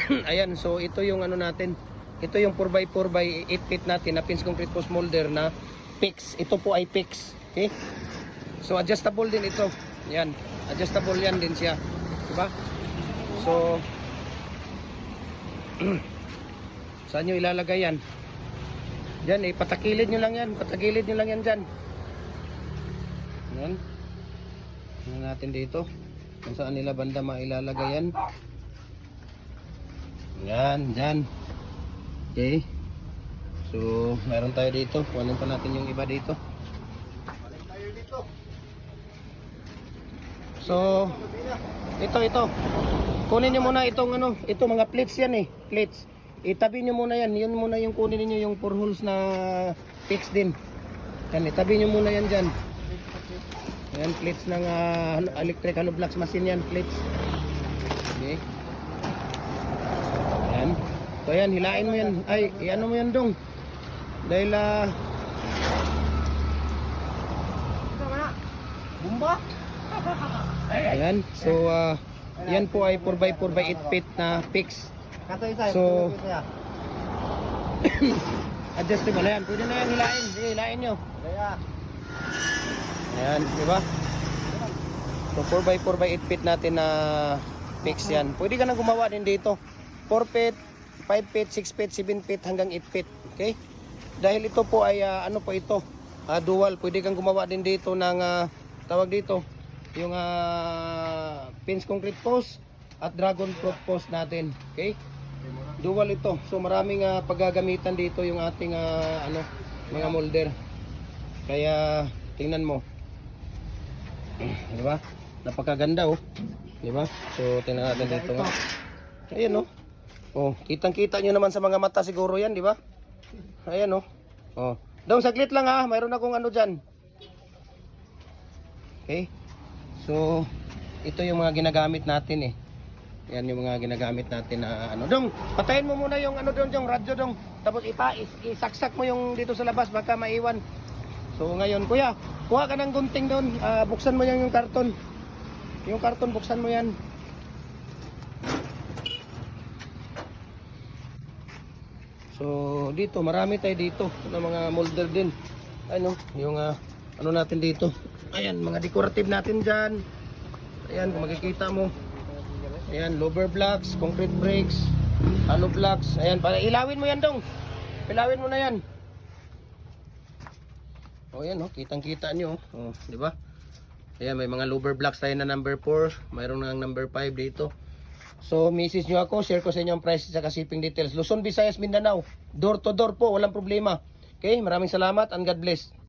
Ayan, so ito yung ano natin. Ito yung 4x4 by 8 feet natin na pins concrete post molder na fix. Ito po ay fix. Okay? So adjustable din ito. Yan. Adjustable yan din siya. Diba? So saan nyo ilalagay yan? Diyan eh, patakilid nyo lang yan. Patakilid nyo lang yan dyan. Yan. Tingnan natin dito. Kung saan nila banda mailalagay yan. Yan, dyan. Okay. So, meron tayo dito. Kunin pa natin yung iba dito. So, ito. Kunin nyo muna itong ano, ito mga plates yan eh. Plates. Itabi nyo muna yan. Yun muna yung kunin niyo yung 4 holes na fix din. Yan, itabi nyo muna yan dyan. Yan, plates ng electric hollow blocks machine yan, plates. Okay. Yan. So yan, hilain mo yan. Ay, iano mo yan dong. Dahil Bumba? ayan. So yan po ay 4x4 by 8 feet na fix. So adjustable yan. Pwede na yan hilain. Sige, hilain nyo. Ayan, di ba? So 4x4 by 8 feet natin na fix yan. Pwede ka na gumawa din dito. 4 feet, 5 feet, 6 feet, 7 feet hanggang 8 feet. Okay? Dahil ito po ay ano po ito? Dual. Pwede kang gumawa din dito ng tawag dito yung pins concrete post at dragon fruit post natin. Okay? Dual ito. So maraming paggagamitan dito yung ating ano, mga molder. Kaya tingnan mo. Di ba? Napakaganda oh. Di ba? So tingnan natin dito nga. Ayan oh. Oh, kitang-kita nyo naman sa mga mata siguro yan, di ba? Ayan oh. Oh. Daw saglit lang ha, mayroon akong ano diyan. Okay? So ito yung mga ginagamit natin eh. Yan yung mga ginagamit natin na ano. Dong, patayin mo muna yung ano doon, yung radyo dong. Tapos isaksak mo yung dito sa labas baka maiwan. So ngayon, kuya, kuha ka ng gunting doon. Buksan mo yan yung karton. Yung karton, buksan mo yan. So dito, marami tayo dito na mga molder din. Ano, yung ano natin dito. Ayan, mga decorative natin dyan. Ayan, kung makikita mo. Ayan, lower blocks, concrete bricks, hollow blocks. Ayan, para ilawin mo yan dong. Ilawin mo na yan. O yan, oh, kitang-kita nyo. Oh, di ba? Ayan, may mga lower blocks tayo na number 4. Mayroon na number 5 dito. So, message nyo ako, share ko sa inyo ang price at shipping details. Luzon, Visayas, Mindanao. Door to door po, walang problema. Okay, maraming salamat and God bless.